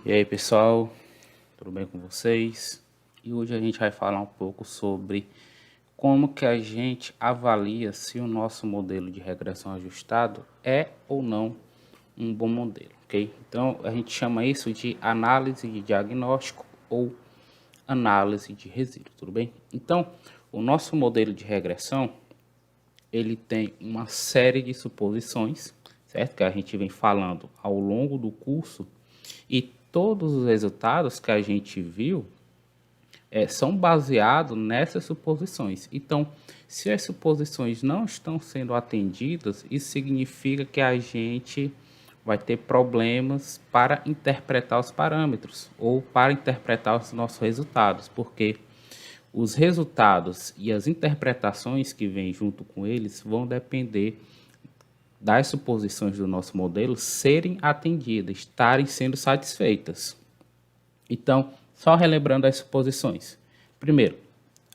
E aí pessoal, tudo bem com vocês? E hoje a gente vai falar um pouco sobre como que a gente avalia se o nosso modelo de regressão ajustado é ou não um bom modelo, ok? Então a gente chama isso de análise de diagnóstico ou análise de resíduo, tudo bem? Então o nosso modelo de regressão ele tem uma série de suposições, certo? Que a gente vem falando ao longo do curso e todos os resultados que a gente viu são baseados nessas suposições. Então, se as suposições não estão sendo atendidas, isso significa que a gente vai ter problemas para interpretar os parâmetros ou para interpretar os nossos resultados, porque os resultados e as interpretações que vêm junto com eles vão depender das suposições do nosso modelo serem atendidas, estarem sendo satisfeitas. Então, só relembrando as suposições. Primeiro,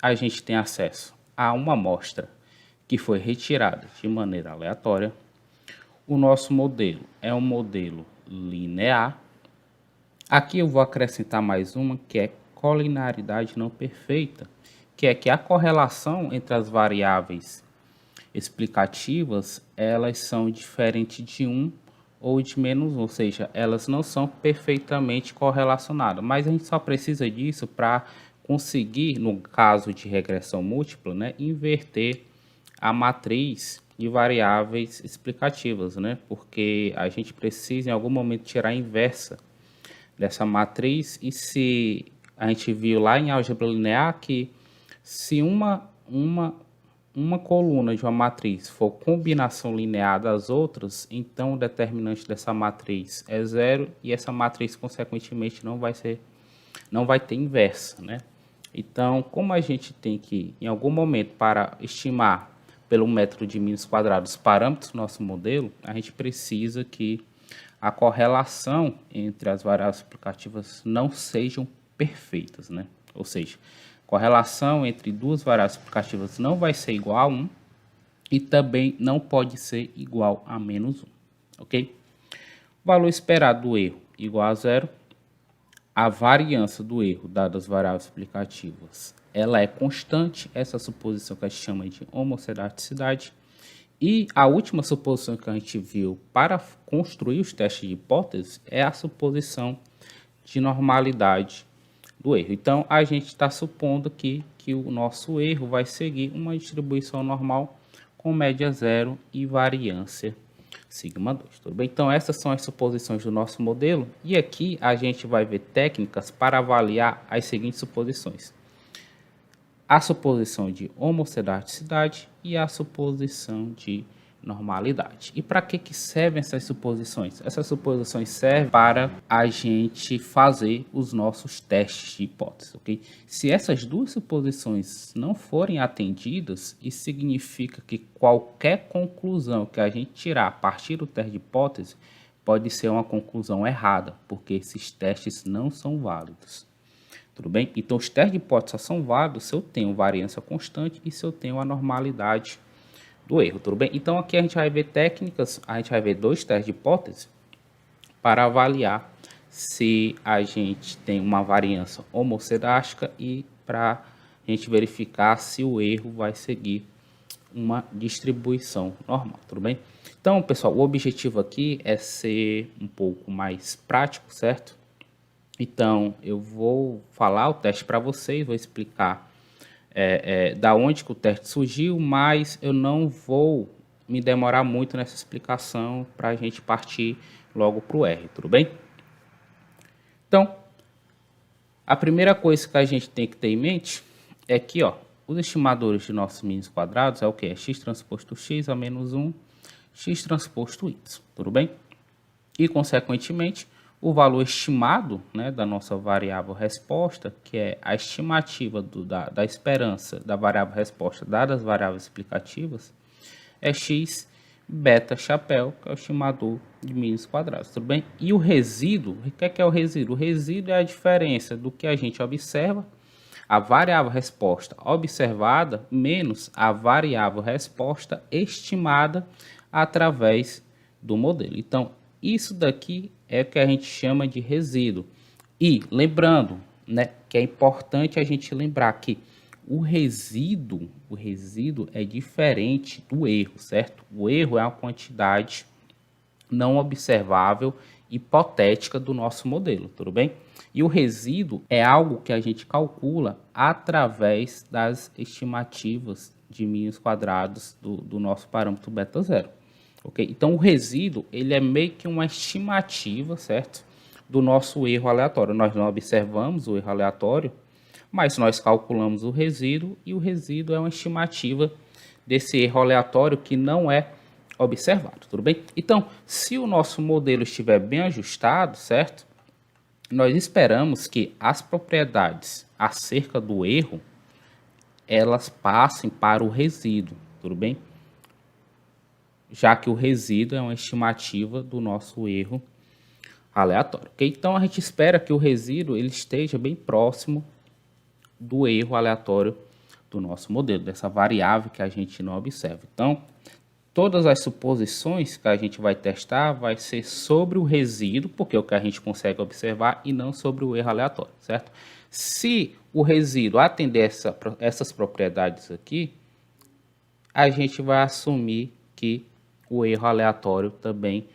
a gente tem acesso a uma amostra que foi retirada de maneira aleatória. O nosso modelo é um modelo linear. Aqui eu vou acrescentar mais uma, que é colinearidade não perfeita, que é que a correlação entre as variáveis explicativas, elas são diferentes de 1 ou de -1, ou seja, elas não são perfeitamente correlacionadas, mas a gente só precisa disso para conseguir, no caso de regressão múltipla, né, inverter a matriz de variáveis explicativas, né, porque a gente precisa em algum momento tirar a inversa dessa matriz, e se a gente viu lá em álgebra linear que se uma coluna de uma matriz for combinação linear das outras, então o determinante dessa matriz é zero e essa matriz, consequentemente, não vai ter inversa, né? Então, como a gente tem que, em algum momento, para estimar pelo método de mínimos quadrados os parâmetros do nosso modelo, a gente precisa que a correlação entre as variáveis explicativas não sejam perfeitas, né? Ou seja, correlação entre duas variáveis explicativas não vai ser igual a 1 e também não pode ser igual a -1, ok? O valor esperado do erro igual a zero. A variância do erro, dadas as variáveis explicativas, ela é constante, essa suposição que a gente chama de homocedasticidade. E a última suposição que a gente viu para construir os testes de hipótese é a suposição de normalidade do erro. Então, a gente está supondo aqui que o nosso erro vai seguir uma distribuição normal com média zero e variância sigma 2, tudo bem? Então, essas são as suposições do nosso modelo, e aqui a gente vai ver técnicas para avaliar as seguintes suposições: a suposição de homocedasticidade e a suposição de normalidade. E para que servem essas suposições? Essas suposições servem para a gente fazer os nossos testes de hipótese, ok? Se essas duas suposições não forem atendidas, isso significa que qualquer conclusão que a gente tirar a partir do teste de hipótese pode ser uma conclusão errada, porque esses testes não são válidos. Tudo bem? Então, os testes de hipótese só são válidos se eu tenho variância constante e se eu tenho a normalidade do erro, tudo bem? Então, aqui a gente vai ver técnicas, a gente vai ver dois testes de hipótese para avaliar se a gente tem uma variância homocedástica e para a gente verificar se o erro vai seguir uma distribuição normal, tudo bem? Então, pessoal, o objetivo aqui é ser um pouco mais prático, certo? Então, eu vou falar o teste para vocês, vou explicar da onde que o teste surgiu, mas eu não vou me demorar muito nessa explicação para a gente partir logo para o R, tudo bem? Então, a primeira coisa que a gente tem que ter em mente é que, ó, os estimadores de nossos mínimos quadrados é o que? É x transposto x a -1, x transposto y, tudo bem? E, consequentemente, o valor estimado, né, da nossa variável resposta, que é a estimativa da esperança da variável resposta dadas as variáveis explicativas, é x beta chapéu, que é o estimador de mínimos quadrados, tudo bem? E o resíduo, o que é o resíduo? O resíduo é a diferença do que a gente observa, a variável resposta observada, menos a variável resposta estimada através do modelo. Então, isso daqui é o que a gente chama de resíduo. E lembrando, né, que é importante a gente lembrar que o resíduo é diferente do erro, certo? O erro é uma quantidade não observável, hipotética do nosso modelo, tudo bem? E o resíduo é algo que a gente calcula através das estimativas de mínimos quadrados do nosso parâmetro beta zero, ok? Então o resíduo ele é meio que uma estimativa, certo? Do nosso erro aleatório. Nós não observamos o erro aleatório, mas nós calculamos o resíduo e o resíduo é uma estimativa desse erro aleatório que não é observado, tudo bem? Então, se o nosso modelo estiver bem ajustado, certo? Nós esperamos que as propriedades acerca do erro, elas passem para o resíduo, tudo bem? Já que o resíduo é uma estimativa do nosso erro aleatório, ok? Então, a gente espera que o resíduo ele esteja bem próximo do erro aleatório do nosso modelo, dessa variável que a gente não observa. Então, todas as suposições que a gente vai testar vai ser sobre o resíduo, porque é o que a gente consegue observar, e não sobre o erro aleatório, certo? Se o resíduo atender essas propriedades aqui, a gente vai assumir que o erro aleatório também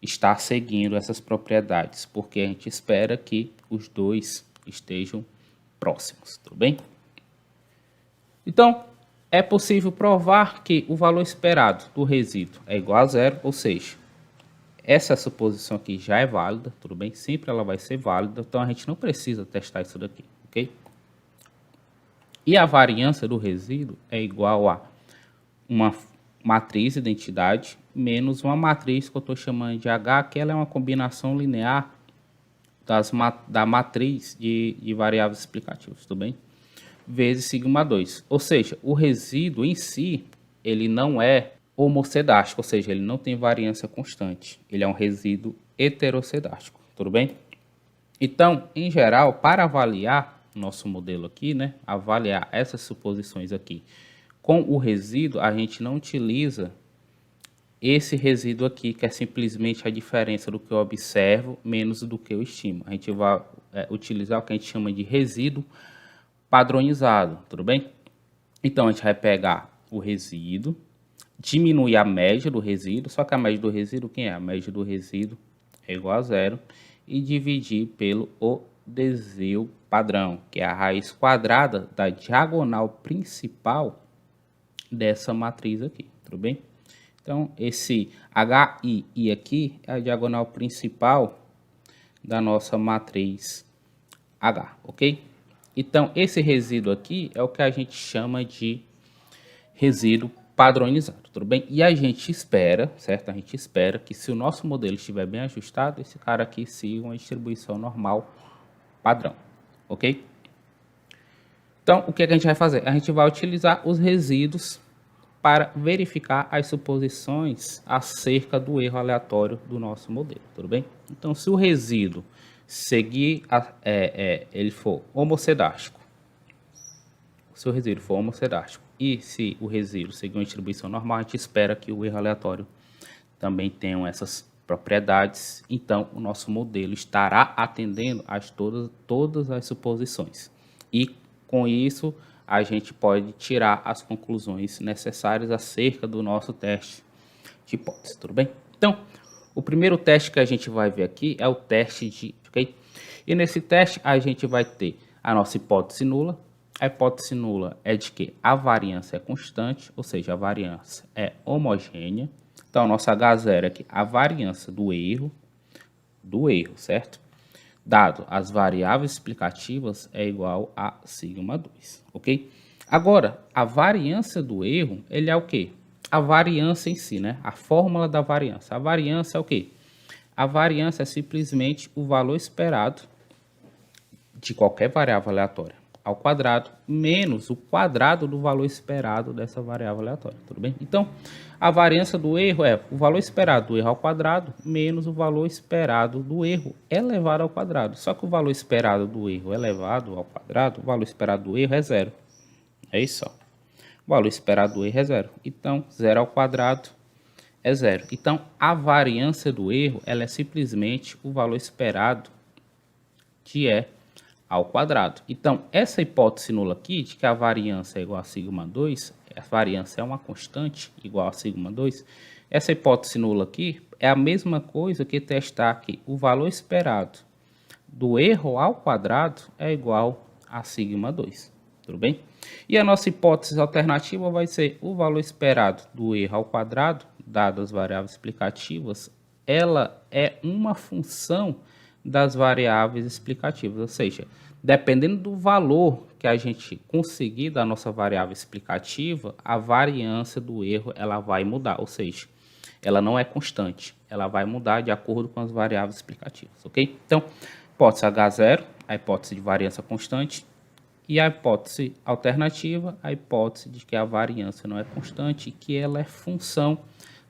está seguindo essas propriedades, porque a gente espera que os dois estejam próximos, tudo bem? Então, é possível provar que o valor esperado do resíduo é igual a zero, ou seja, essa suposição aqui já é válida, tudo bem? Sempre ela vai ser válida, então a gente não precisa testar isso daqui, ok? E a variância do resíduo é igual a uma matriz identidade menos uma matriz que eu estou chamando de H, que ela é uma combinação linear da matriz de variáveis explicativas, tudo bem? Vezes sigma 2. Ou seja, o resíduo em si, ele não é homocedástico, ou seja, ele não tem variância constante. Ele é um resíduo heterocedástico, tudo bem? Então, em geral, para avaliar nosso modelo aqui, né, avaliar essas suposições aqui com o resíduo, a gente não utiliza esse resíduo aqui, que é simplesmente a diferença do que eu observo menos do que eu estimo. A gente vai utilizar o que a gente chama de resíduo padronizado, tudo bem? Então, a gente vai pegar o resíduo, diminuir a média do resíduo, só que a média do resíduo, quem é? A média do resíduo é igual a zero, e dividir pelo o desvio padrão, que é a raiz quadrada da diagonal principal dessa matriz aqui, tudo bem? Então, esse HI aqui é a diagonal principal da nossa matriz H, ok? Então, esse resíduo aqui é o que a gente chama de resíduo padronizado, tudo bem? E a gente espera, certo? A gente espera que se o nosso modelo estiver bem ajustado, esse cara aqui siga uma distribuição normal padrão, ok? Então, o que a gente vai fazer? A gente vai utilizar os resíduos para verificar as suposições acerca do erro aleatório do nosso modelo, tudo bem? Então, se o resíduo seguir, ele for homocedástico, se o resíduo for homocedástico e se o resíduo seguir uma distribuição normal, a gente espera que o erro aleatório também tenha essas propriedades, então o nosso modelo estará atendendo a todas as suposições. E com isso, a gente pode tirar as conclusões necessárias acerca do nosso teste de hipótese, tudo bem? Então, o primeiro teste que a gente vai ver aqui é o teste de, ok? E nesse teste a gente vai ter a nossa hipótese nula. A hipótese nula é de que a variância é constante, ou seja, a variância é homogênea. Então, a nossa H0 é que a variância do erro, certo? Dado as variáveis explicativas, é igual a sigma 2, ok? Agora, a variância do erro, ele é o quê? A variância em si, né? A fórmula da variância. A variância é o quê? A variância é simplesmente o valor esperado de qualquer variável aleatória ao quadrado menos o quadrado do valor esperado dessa variável aleatória, tudo bem? Então, a variância do erro é o valor esperado do erro ao quadrado menos o valor esperado do erro elevado ao quadrado. Só que o valor esperado do erro elevado ao quadrado, o valor esperado do erro é zero. É isso, ó. O valor esperado do erro é zero. Então, zero ao quadrado é zero. Então, a variância do erro, ela é simplesmente o valor esperado de E ao quadrado. Então, essa hipótese nula aqui, de que a variância é igual a sigma 2, a variância é uma constante igual a sigma 2, essa hipótese nula aqui é a mesma coisa que testar aqui o valor esperado do erro ao quadrado é igual a sigma 2, tudo bem? E a nossa hipótese alternativa vai ser o valor esperado do erro ao quadrado, dadas as variáveis explicativas, ela é uma função das variáveis explicativas, ou seja, dependendo do valor que a gente conseguir da nossa variável explicativa, a variância do erro ela vai mudar, ou seja, ela não é constante, ela vai mudar de acordo com as variáveis explicativas, ok? Então, hipótese H0, a hipótese de variância constante, e a hipótese alternativa, a hipótese de que a variância não é constante e que ela é função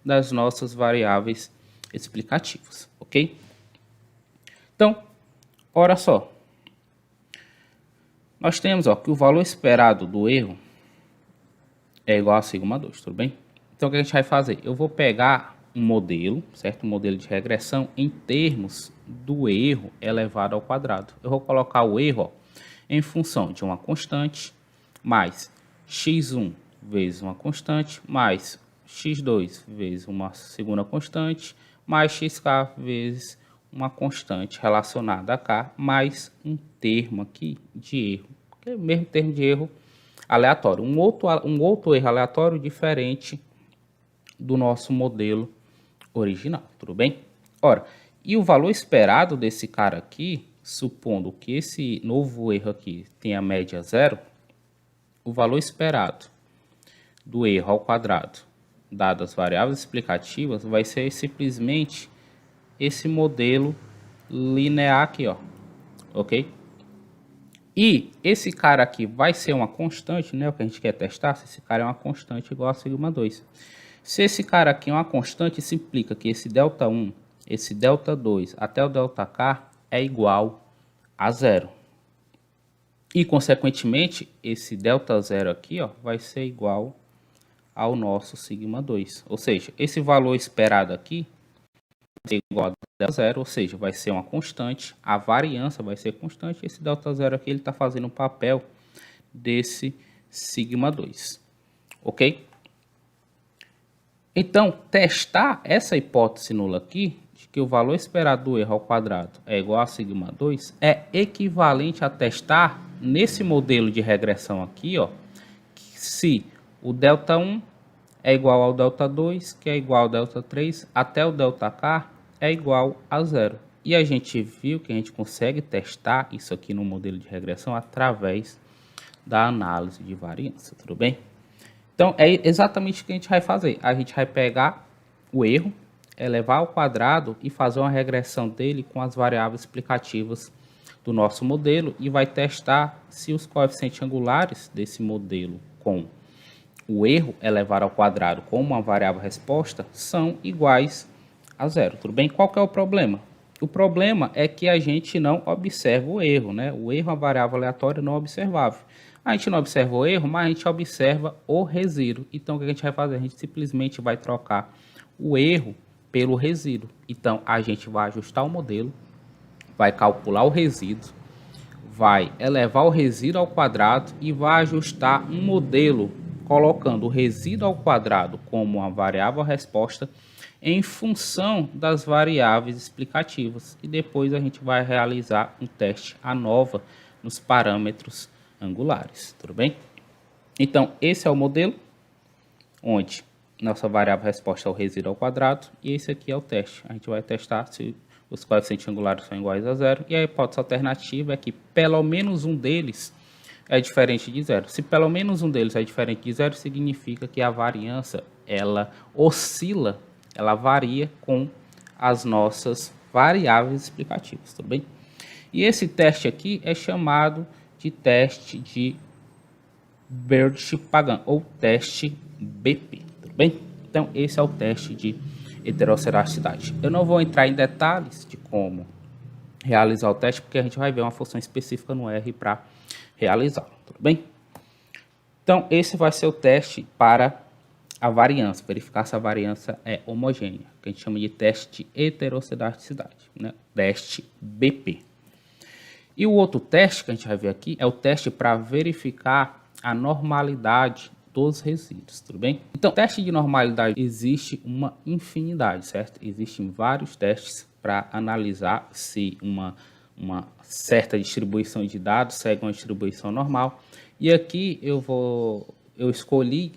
das nossas variáveis explicativas, ok? Então, olha só, nós temos que o valor esperado do erro é igual a sigma 2, tudo bem? Então, o que a gente vai fazer? Eu vou pegar um modelo, certo? Um modelo de regressão em termos do erro elevado ao quadrado. Eu vou colocar o erro em função de uma constante mais x1 vezes uma constante mais x2 vezes uma segunda constante mais xk vezes uma constante relacionada a k mais um termo aqui de erro, que é o mesmo termo de erro aleatório, um outro erro aleatório diferente do nosso modelo original, tudo bem? Ora, e o valor esperado desse cara aqui, supondo que esse novo erro aqui tenha média zero, o valor esperado do erro ao quadrado, dadas as variáveis explicativas, vai ser simplesmente esse modelo linear aqui, ok? E esse cara aqui vai ser uma constante, né? O que a gente quer testar, se esse cara é uma constante igual a sigma 2. Se esse cara aqui é uma constante, isso implica que esse ΔI, esse ΔI até o ΔK é igual a zero. E, consequentemente, esse ΔZ aqui vai ser igual ao nosso sigma 2. Ou seja, esse valor esperado aqui vai ser igual a ΔZ, ou seja, vai ser uma constante, a variância vai ser constante, esse ΔZ aqui está fazendo o papel desse sigma 2. Ok? Então, testar essa hipótese nula aqui, de que o valor esperado do erro ao quadrado é igual a sigma 2, é equivalente a testar nesse modelo de regressão aqui, se o ΔI é igual ao ΔI, que é igual ao ΔI, até o ΔK é igual a zero. E a gente viu que a gente consegue testar isso aqui no modelo de regressão através da análise de variância, tudo bem? Então, é exatamente o que a gente vai fazer. A gente vai pegar o erro, elevar ao quadrado e fazer uma regressão dele com as variáveis explicativas do nosso modelo e vai testar se os coeficientes angulares desse modelo com o erro elevado ao quadrado como uma variável resposta são iguais a zero. Tudo bem? Qual que é o problema? O problema é que a gente não observa o erro, né? O erro é uma variável aleatória não observável. A gente não observa o erro, mas a gente observa o resíduo. Então, o que a gente vai fazer? A gente simplesmente vai trocar o erro pelo resíduo. Então, a gente vai ajustar o modelo, vai calcular o resíduo, vai elevar o resíduo ao quadrado e vai ajustar um modelo colocando o resíduo ao quadrado como uma variável resposta em função das variáveis explicativas. E depois a gente vai realizar um teste ANOVA nos parâmetros angulares, tudo bem? Então, esse é o modelo, onde nossa variável resposta é o resíduo ao quadrado, e esse aqui é o teste. A gente vai testar se os coeficientes angulares são iguais a zero, e a hipótese alternativa é que pelo menos um deles é diferente de zero. Se pelo menos um deles é diferente de zero, significa que a variância, ela oscila, ela varia com as nossas variáveis explicativas, tudo bem? E esse teste aqui é chamado de teste de Birch-Pagan, ou teste BP, tudo bem? Então, esse é o teste de heterocedasticidade. Eu não vou entrar em detalhes de como realizar o teste, porque a gente vai ver uma função específica no R para realizá-lo, tudo bem? Então, esse vai ser o teste para a variância, verificar se a variância é homogênea, que a gente chama de teste de heterocedasticidade, né? Teste BP. E o outro teste que a gente vai ver aqui é o teste para verificar a normalidade dos resíduos, tudo bem? Então, teste de normalidade existe uma infinidade, certo? Existem vários testes para analisar se uma certa distribuição de dados segue uma distribuição normal. E aqui eu escolhi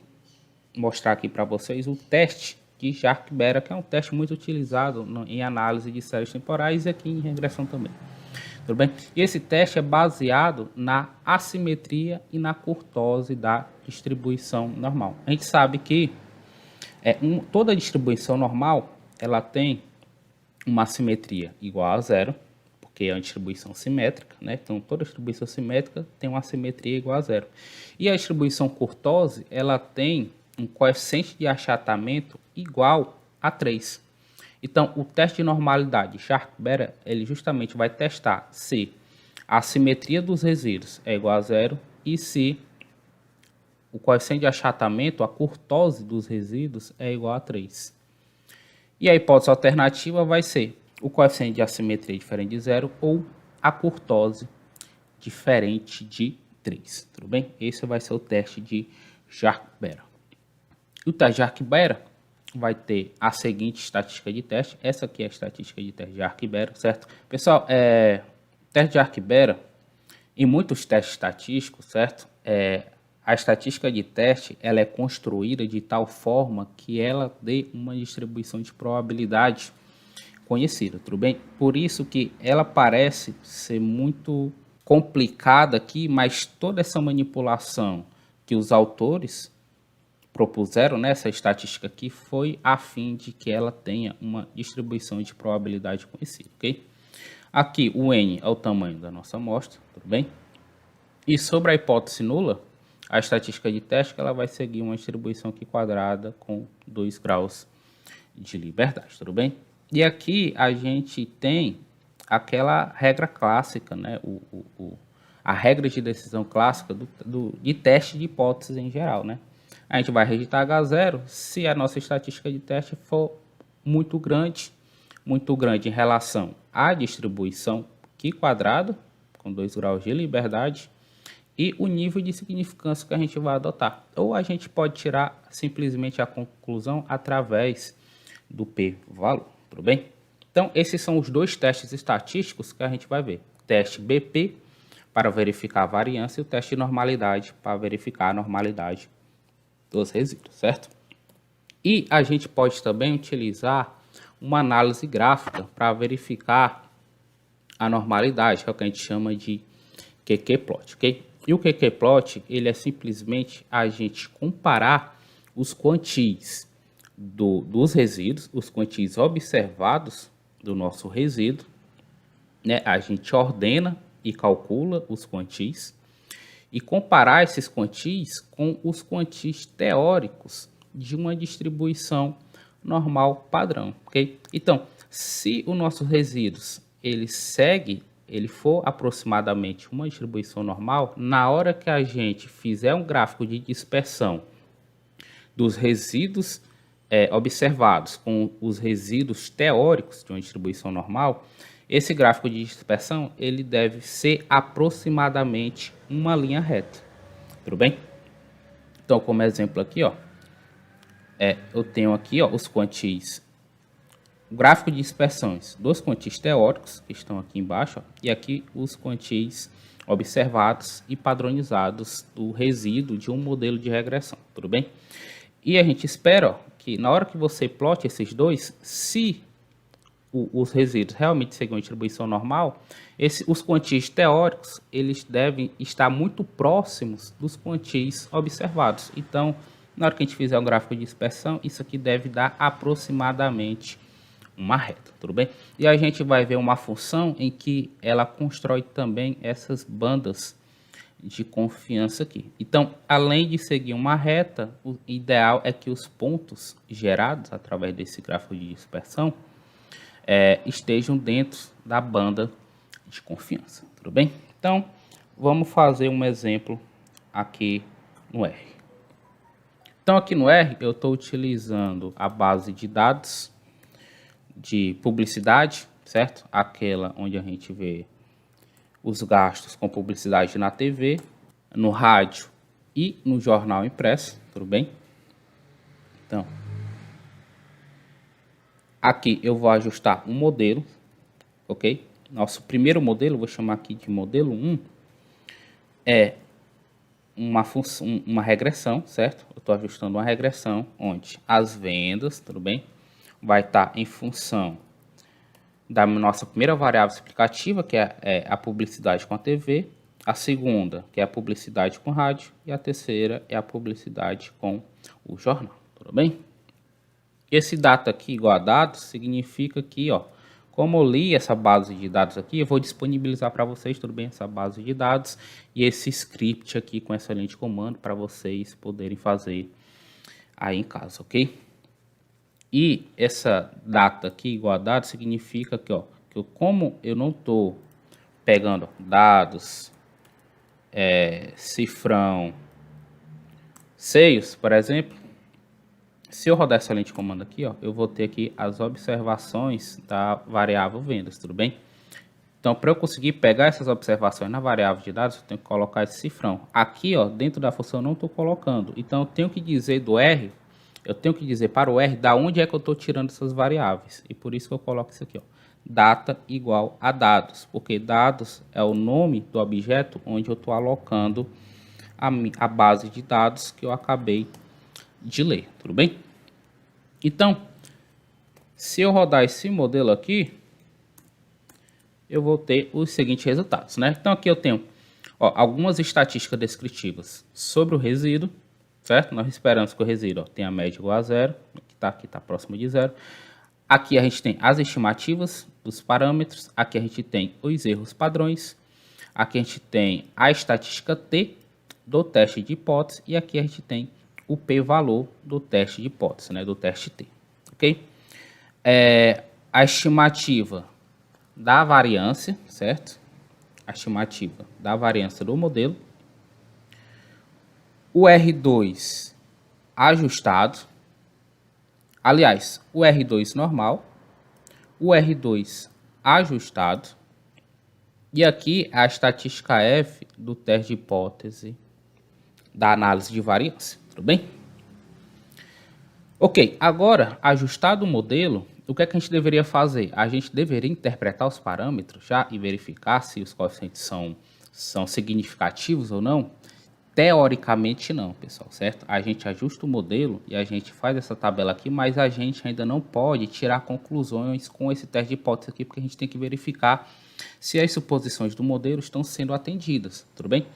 mostrar aqui para vocês o teste de Jarque-Bera, que é um teste muito utilizado em análise de séries temporais e aqui em regressão também. Tudo bem? E esse teste é baseado na assimetria e na curtose da distribuição normal. A gente sabe que toda distribuição normal ela tem uma assimetria igual a zero, porque é uma distribuição simétrica, né? Então toda distribuição simétrica tem uma assimetria igual a zero. E a distribuição curtose ela tem um coeficiente de achatamento igual a 3. Então, o teste de normalidade Jarque-Bera, ele justamente vai testar se a simetria dos resíduos é igual a zero e se o coeficiente de achatamento, a curtose dos resíduos, é igual a 3. E a hipótese alternativa vai ser o coeficiente de assimetria diferente de zero ou a curtose diferente de 3. Tudo bem? Esse vai ser o teste de Jarque-Bera. O teste de Jarque-Bera vai ter a seguinte estatística de teste. Essa aqui é a estatística de teste de Jarque-Bera, certo? Pessoal, teste de Jarque-Bera, em muitos testes estatísticos, certo? A estatística de teste ela é construída de tal forma que ela dê uma distribuição de probabilidade conhecida, tudo bem? Por isso que ela parece ser muito complicada aqui, mas toda essa manipulação que os autores propuseram nessa estatística aqui foi a fim de que ela tenha uma distribuição de probabilidade conhecida, ok? Aqui o N é o tamanho da nossa amostra, tudo bem? E sobre a hipótese nula, a estatística de teste ela vai seguir uma distribuição aqui quadrada com 2 graus de liberdade, tudo bem? E aqui a gente tem aquela regra clássica, né? A regra de decisão clássica de teste de hipóteses em geral, né? A gente vai rejeitar H0 se a nossa estatística de teste for muito grande em relação à distribuição Q quadrado, com 2 graus de liberdade, e o nível de significância que a gente vai adotar. Ou a gente pode tirar simplesmente a conclusão através do p-valor, tudo bem? Então, esses são os dois testes estatísticos que a gente vai ver. Teste BP, para verificar a variância, e o teste de normalidade, para verificar a normalidade dos resíduos, certo? E a gente pode também utilizar uma análise gráfica para verificar a normalidade, que é o que a gente chama de QQ-plot, ok? E o QQ-plot, ele é simplesmente a gente comparar os quantis dos resíduos, os quantis observados do nosso resíduo, né? A gente ordena e calcula os quantis e comparar esses quantis com os quantis teóricos de uma distribuição normal padrão, ok? Então, se o nosso resíduos ele for aproximadamente uma distribuição normal, na hora que a gente fizer um gráfico de dispersão dos resíduos observados com os resíduos teóricos de uma distribuição normal, esse gráfico de dispersão ele deve ser aproximadamente uma linha reta, tudo bem? Então, como exemplo aqui, ó, eu tenho aqui ó, os quantis, o gráfico de dispersões dos quantis teóricos, que estão aqui embaixo, ó, e aqui os quantis observados e padronizados do resíduo de um modelo de regressão, tudo bem? E a gente espera ó, que na hora que você plote esses dois, se os resíduos realmente seguem uma distribuição normal, os quantis teóricos eles devem estar muito próximos dos quantis observados. Então, na hora que a gente fizer um gráfico de dispersão, isso aqui deve dar aproximadamente uma reta, tudo bem? E a gente vai ver uma função em que ela constrói também essas bandas de confiança aqui. Então, além de seguir uma reta, o ideal é que os pontos gerados através desse gráfico de dispersão estejam dentro da banda de confiança, tudo bem? Então, vamos fazer um exemplo aqui no R. Então, aqui no R, eu estou utilizando a base de dados de publicidade, certo? Aquela onde a gente vê os gastos com publicidade na TV, no rádio e no jornal impresso, tudo bem? Então, aqui eu vou ajustar um modelo, ok? Nosso primeiro modelo, vou chamar aqui de modelo 1, é uma regressão, certo? Eu estou ajustando uma regressão onde as vendas, tudo bem? Vai estar em função da nossa primeira variável explicativa, que é a publicidade com a TV, a segunda, que é a publicidade com rádio, e a terceira é a publicidade com o jornal, tudo bem? Esse data aqui igual a dados significa que, ó, como eu li essa base de dados aqui, eu vou disponibilizar para vocês, tudo bem, essa base de dados e esse script aqui com essa linha de comando para vocês poderem fazer aí em casa, ok? E essa data aqui igual a dados significa que, ó, que como eu não estou pegando dados, cifrão, seios, por exemplo, se eu rodar essa linha de comando aqui, ó, eu vou ter aqui as observações da variável vendas, tudo bem? Então, para eu conseguir pegar essas observações na variável de dados, eu tenho que colocar esse cifrão. Aqui, ó, dentro da função eu não estou colocando. Então, eu tenho que dizer do R, eu tenho que dizer para o R da onde é que eu estou tirando essas variáveis. E por isso que eu coloco isso aqui, ó, data igual a dados, porque dados é o nome do objeto onde eu estou alocando a base de dados que eu acabei de ler, tudo bem? Então, se eu rodar esse modelo aqui, eu vou ter os seguintes resultados, né? Então, aqui eu tenho, ó, algumas estatísticas descritivas sobre o resíduo, certo? Nós esperamos que o resíduo, ó, tenha média igual a zero, aqui tá próximo de zero. Aqui a gente tem as estimativas dos parâmetros, aqui a gente tem os erros padrões, aqui a gente tem a estatística T do teste de hipótese e aqui a gente tem o p-valor do teste de hipótese, né, do teste T, ok? A estimativa da variância, certo? A estimativa da variância do modelo. O R2 ajustado. Aliás, o R2 normal. O R2 ajustado. E aqui a estatística F do teste de hipótese da análise de variância, tudo bem? Ok, agora, ajustado o modelo, o que é que a gente deveria fazer? A gente deveria interpretar os parâmetros já e verificar se os coeficientes são significativos ou não? Teoricamente não, pessoal, certo? A gente ajusta o modelo e a gente faz essa tabela aqui, mas a gente ainda não pode tirar conclusões com esse teste de hipótese aqui, porque a gente tem que verificar se as suposições do modelo estão sendo atendidas, tudo bem?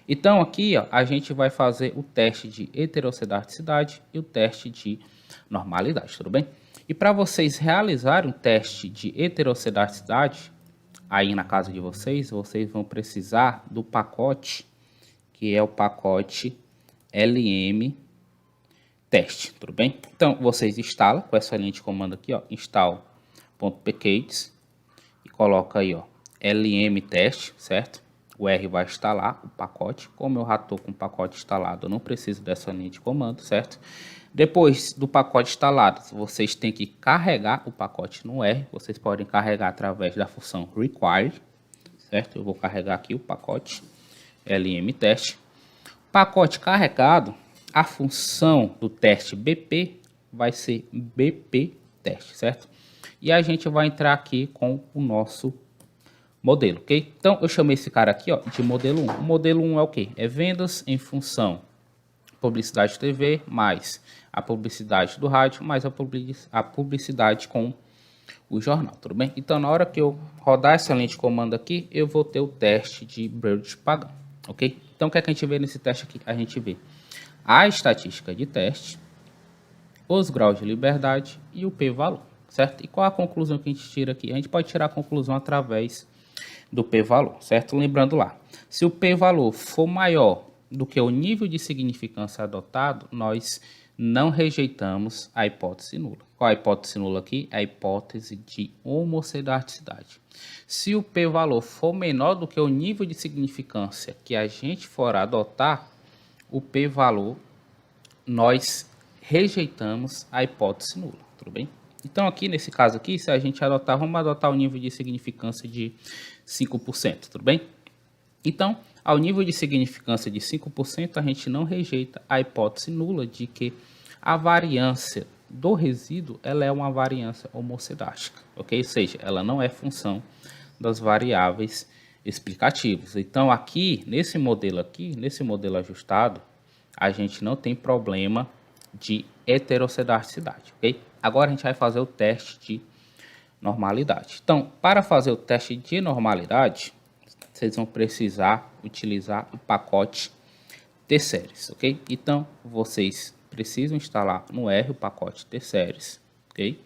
Então, aqui, ó, a gente vai fazer o teste de heterocedaticidade e o teste de normalidade, tudo bem? E para vocês realizarem um teste de heterocedaticidade, aí na casa de vocês vão precisar do pacote, que é o pacote LM teste, tudo bem? Então, vocês instalam com essa linha de comando aqui, ó, install.pkits e coloca aí, ó, LM teste, certo? O R vai instalar o pacote. Como eu já estou com o pacote instalado, eu não preciso dessa linha de comando, certo? Depois do pacote instalado, vocês têm que carregar o pacote no R. Vocês podem carregar através da função require, certo? Eu vou carregar aqui o pacote LM teste. Pacote carregado, a função do teste BP vai ser BP teste, certo? E a gente vai entrar aqui com o nosso modelo, ok? Então, eu chamei esse cara aqui, ó, de modelo 1. O modelo 1 é o quê? É vendas em função publicidade de TV, mais a publicidade do rádio, mais a publicidade com o jornal, tudo bem? Então, na hora que eu rodar essa linha de comando aqui, eu vou ter o teste de Bird Pagão, ok? Então, o que é que a gente vê nesse teste aqui? A gente vê a estatística de teste, os graus de liberdade e o p-valor, certo? E qual a conclusão que a gente tira aqui? A gente pode tirar a conclusão através do p-valor, certo? Lembrando lá, se o p-valor for maior do que o nível de significância adotado, nós não rejeitamos a hipótese nula. Qual a hipótese nula aqui? A hipótese de homocedaticidade. Se o p-valor for menor do que o nível de significância que a gente for adotar, o p-valor, nós rejeitamos a hipótese nula, tudo bem? Então, aqui nesse caso aqui, se a gente adotar, vamos adotar o nível de significância de 5%, tudo bem? Então, ao nível de significância de 5%, a gente não rejeita a hipótese nula de que a variância do resíduo ela é uma variância homocedástica, ok? Ou seja, ela não é função das variáveis explicativas. Então, aqui, nesse modelo ajustado, a gente não tem problema de heterocedaticidade, ok? Agora a gente vai fazer o teste de normalidade. Então, para fazer o teste de normalidade, vocês vão precisar utilizar o pacote T-Series, ok? Então, vocês precisam instalar no R o pacote T-Series, ok?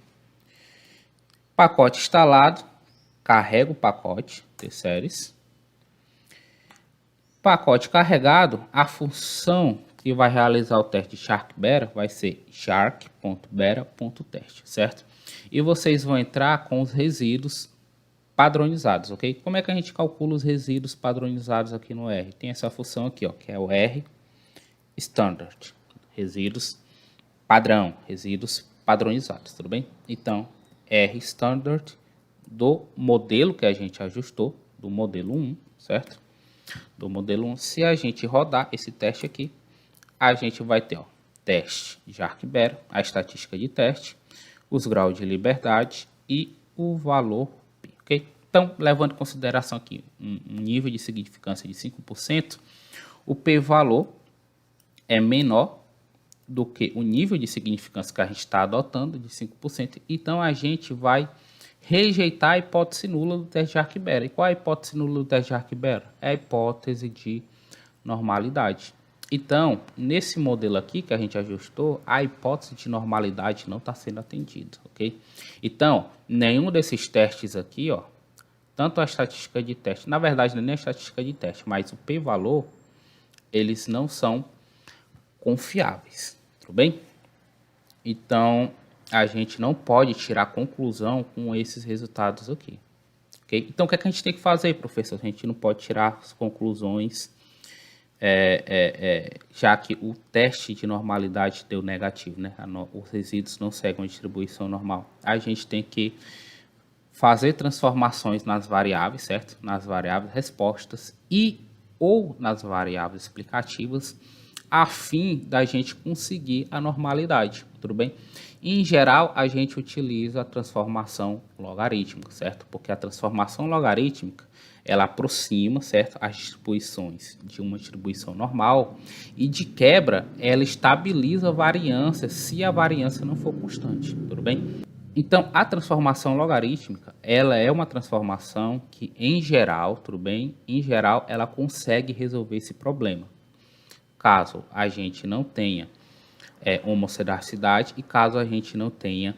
Pacote instalado, carrega o pacote T-Series. Pacote carregado, a função que vai realizar o teste de shark-bera vai ser shark.bera.teste, certo? E vocês vão entrar com os resíduos padronizados, ok? Como é que a gente calcula os resíduos padronizados aqui no R? Tem essa função aqui, ó, que é o R standard, resíduos padrão, resíduos padronizados, tudo bem? Então, R standard do modelo que a gente ajustou, do modelo 1, certo? Do modelo 1, se a gente rodar esse teste aqui, a gente vai ter, ó, teste de shark-bera, a estatística de teste, os graus de liberdade e o valor P, ok? Então, levando em consideração aqui um nível de significância de 5%, o p-valor é menor do que o nível de significância que a gente está adotando, de 5%. Então, a gente vai rejeitar a hipótese nula do teste de shark-bera. E qual é a hipótese nula do teste de shark-bera? É a hipótese de normalidade. Então, nesse modelo aqui que a gente ajustou, a hipótese de normalidade não está sendo atendida, ok? Então, nenhum desses testes aqui, ó, tanto a estatística de teste, na verdade não é nem a estatística de teste, mas o p-valor, eles não são confiáveis, tudo bem? Então, a gente não pode tirar conclusão com esses resultados aqui, ok? Então, o que é que a gente tem que fazer, professor? A gente não pode tirar as conclusões já que o teste de normalidade deu negativo, né? Os resíduos não seguem a distribuição normal. A gente tem que fazer transformações nas variáveis, certo? Nas variáveis respostas ou nas variáveis explicativas, a fim da gente conseguir a normalidade, tudo bem? Em geral, a gente utiliza a transformação logarítmica, certo? Porque a transformação logarítmica, ela aproxima, certo, as distribuições de uma distribuição normal e, de quebra, ela estabiliza a variância se a variância não for constante, tudo bem? Então, a transformação logarítmica, ela é uma transformação que, em geral, tudo bem? Em geral, ela consegue resolver esse problema. Caso a gente não tenha homocedaticidade e caso a gente não tenha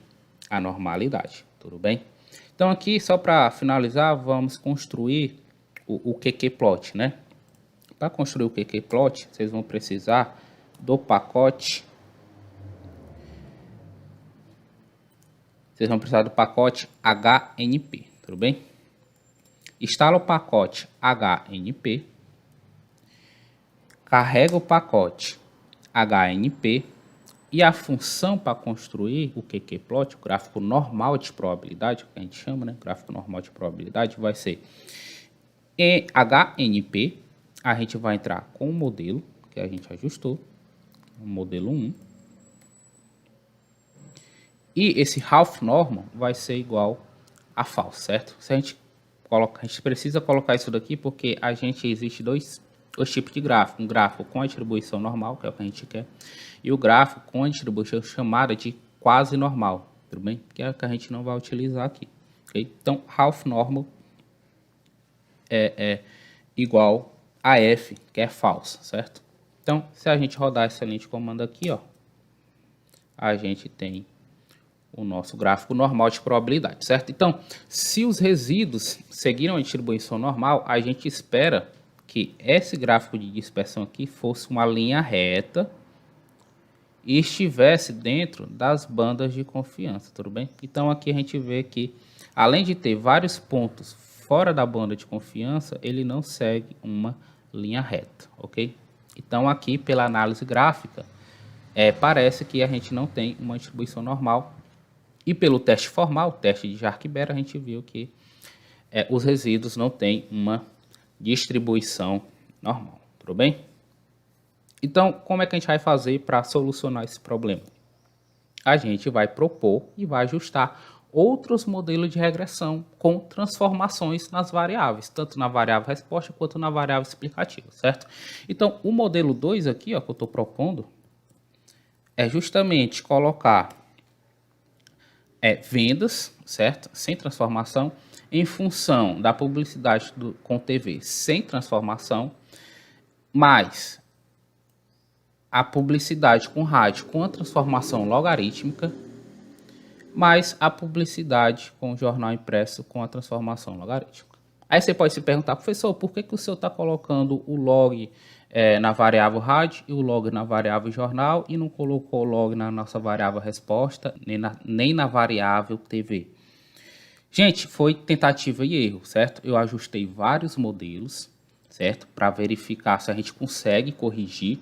a normalidade, tudo bem? Então, aqui, só para finalizar, vamos construir o QQ-plot, né? Para construir o QQ-plot, vocês vão precisar do pacote. Vocês vão precisar do pacote HNP, tudo bem? Instala o pacote HNP, carrega o pacote HNP e a função para construir o QQ-plot, o gráfico normal de probabilidade, que a gente chama, né? Gráfico normal de probabilidade vai ser HNP. A gente vai entrar com o modelo que a gente ajustou, o modelo 1. E esse half normal vai ser igual a falso, certo? Se a gente precisa colocar isso daqui porque existe dois tipos de gráfico. Um gráfico com a distribuição normal, que é o que a gente quer, e o gráfico com a distribuição chamada de quase normal, tudo bem? Que é o que a gente não vai utilizar aqui, ok? Então, half normal é igual a F, que é falso, certo? Então, se a gente rodar essa linha de comando aqui, ó, a gente tem o nosso gráfico normal de probabilidade, certo? Então, se os resíduos seguiram a distribuição normal, a gente espera que esse gráfico de dispersão aqui fosse uma linha reta e estivesse dentro das bandas de confiança, tudo bem? Então, aqui a gente vê que, além de ter vários pontos fora da banda de confiança, ele não segue uma linha reta, ok? Então, aqui, pela análise gráfica, parece que a gente não tem uma distribuição normal. E pelo teste formal, o teste de shark-bera, a gente viu que os resíduos não têm uma distribuição normal, tudo bem? Então, como é que a gente vai fazer para solucionar esse problema? A gente vai propor e vai ajustar outros modelos de regressão com transformações nas variáveis, tanto na variável resposta quanto na variável explicativa, certo? Então, o modelo 2 aqui, ó, que eu estou propondo, é justamente colocar vendas, certo? Sem transformação, em função da publicidade com TV sem transformação, mais a publicidade com rádio com a transformação logarítmica, mais a publicidade com o jornal impresso com a transformação logarítmica. Aí você pode se perguntar, professor, por que o senhor está colocando o log na variável rádio e o log na variável jornal e não colocou o log na nossa variável resposta, nem na variável TV? Gente, foi tentativa e erro, certo? Eu ajustei vários modelos, certo? Para verificar se a gente consegue corrigir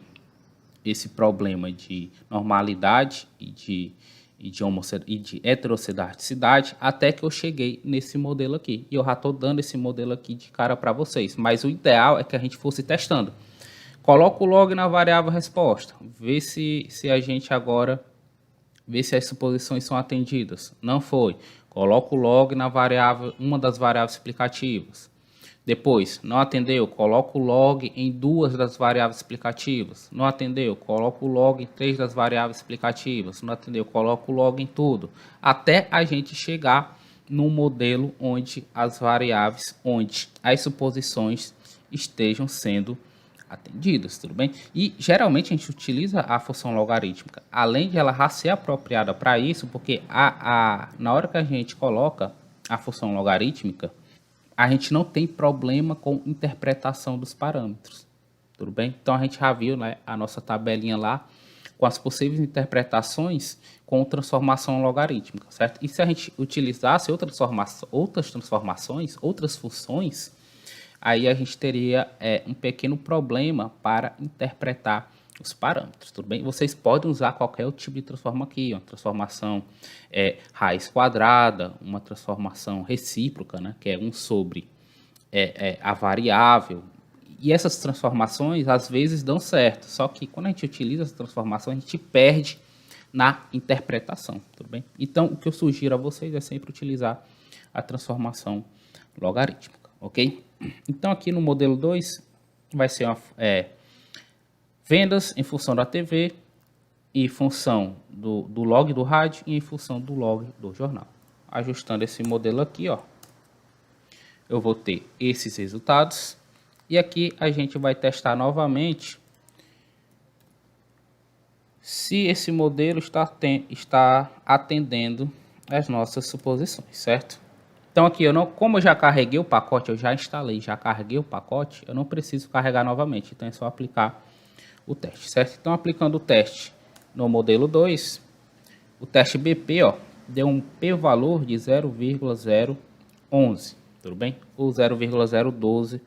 esse problema de normalidade e de heterocedaticidade, até que eu cheguei nesse modelo aqui. E eu já estou dando esse modelo aqui de cara para vocês. Mas o ideal é que a gente fosse testando. Coloca o log na variável resposta. Vê se a gente agora... Vê se as suposições são atendidas. Não foi. Coloca o log na variável, uma das variáveis explicativas. Depois, não atendeu, coloca o log em duas das variáveis explicativas. Não atendeu, coloca o log em três das variáveis explicativas. Não atendeu, coloca o log em tudo. Até a gente chegar num modelo onde as variáveis, onde as suposições estejam sendo atendidas, tudo bem? E geralmente a gente utiliza a função logarítmica, além de ela ser apropriada para isso, porque na hora que a gente coloca a função logarítmica, a gente não tem problema com interpretação dos parâmetros, tudo bem? Então a gente já viu, né, a nossa tabelinha lá com as possíveis interpretações com transformação logarítmica, certo? E se a gente utilizasse outras transformações, outras funções, aí a gente teria um pequeno problema para interpretar os parâmetros, tudo bem? Vocês podem usar qualquer tipo de transformação aqui, uma transformação raiz quadrada, uma transformação recíproca, né, que é 1 sobre a variável. E essas transformações, às vezes, dão certo, só que quando a gente utiliza essa transformação, a gente perde na interpretação, tudo bem? Então, o que eu sugiro a vocês é sempre utilizar a transformação logarítmica, ok? Então, aqui no modelo 2, vai ser vendas em função da TV, em função do log do rádio e em função do log do jornal. Ajustando esse modelo aqui, ó, eu vou ter esses resultados. E aqui a gente vai testar novamente se esse modelo está atendendo as nossas suposições, certo? Então aqui, como eu já carreguei o pacote, eu já instalei, já carreguei o pacote, eu não preciso carregar novamente, então é só aplicar o teste, certo? Então aplicando o teste no modelo 2, o teste BP, ó, deu um p-valor de 0,011, tudo bem? Ou 0,012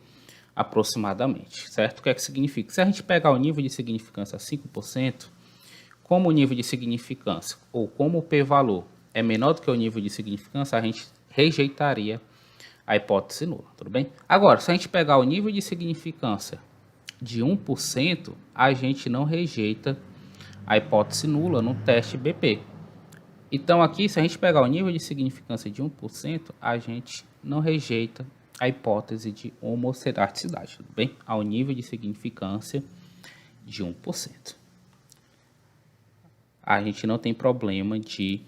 aproximadamente, certo? O que é que significa? Se a gente pegar o nível de significância 5%, como o nível de significância ou como o p-valor é menor do que o nível de significância, a gente rejeitaria a hipótese nula, tudo bem? Agora, se a gente pegar o nível de significância de 1%, a gente não rejeita a hipótese nula no teste BP. Então aqui, se a gente pegar o nível de significância de 1%, a gente não rejeita a hipótese de homoceraticidade, tudo bem? Ao nível de significância de 1%. A gente não tem problema de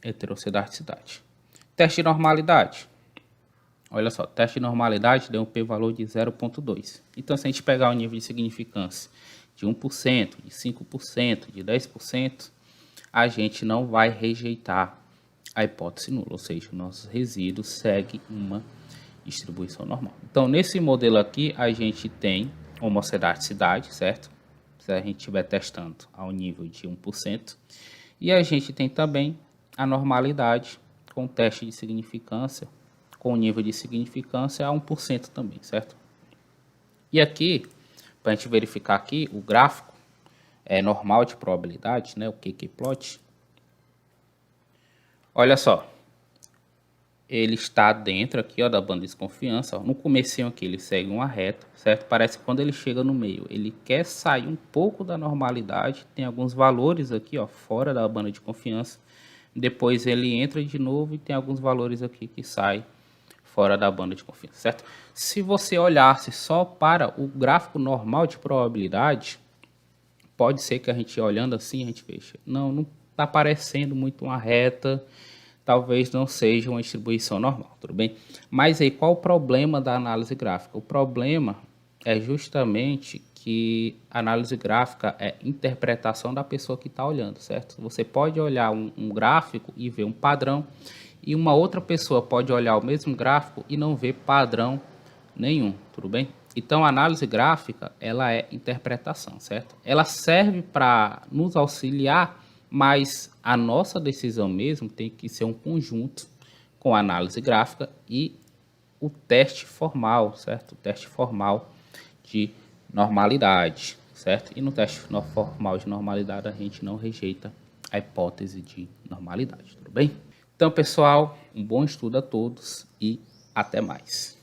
heterocedaticidade. Teste de normalidade. Olha só, teste de normalidade deu um p-valor de 0,2. Então, se a gente pegar o nível de significância de 1%, de 5%, de 10%, a gente não vai rejeitar a hipótese nula, ou seja, o nosso resíduo segue uma distribuição normal. Então, nesse modelo aqui, a gente tem homoceraticidade, certo? Se a gente estiver testando ao nível de 1%. E a gente tem também a normalidade com teste de significância, com nível de significância a 1% também, certo? E aqui, para a gente verificar aqui, o gráfico normal de probabilidade, né, o QQ-plot. Olha só, ele está dentro aqui, ó, da banda de desconfiança, ó. No comecinho aqui ele segue uma reta, certo? Parece que quando ele chega no meio, ele quer sair um pouco da normalidade, tem alguns valores aqui, ó, fora da banda de confiança. Depois ele entra de novo e tem alguns valores aqui que saem fora da banda de confiança, certo? Se você olhasse só para o gráfico normal de probabilidade, pode ser que a gente olhando assim, a gente veja, não está parecendo muito uma reta, talvez não seja uma distribuição normal, tudo bem? Mas aí qual o problema da análise gráfica? O problema é justamente que a análise gráfica é interpretação da pessoa que está olhando, certo? Você pode olhar um gráfico e ver um padrão, e uma outra pessoa pode olhar o mesmo gráfico e não ver padrão nenhum, tudo bem? Então, a análise gráfica, ela é interpretação, certo? Ela serve para nos auxiliar, mas a nossa decisão mesmo tem que ser um conjunto com a análise gráfica e o teste formal, certo? O teste formal de normalidade, certo? E no teste formal de normalidade a gente não rejeita a hipótese de normalidade, tudo bem? Então, pessoal, um bom estudo a todos e até mais.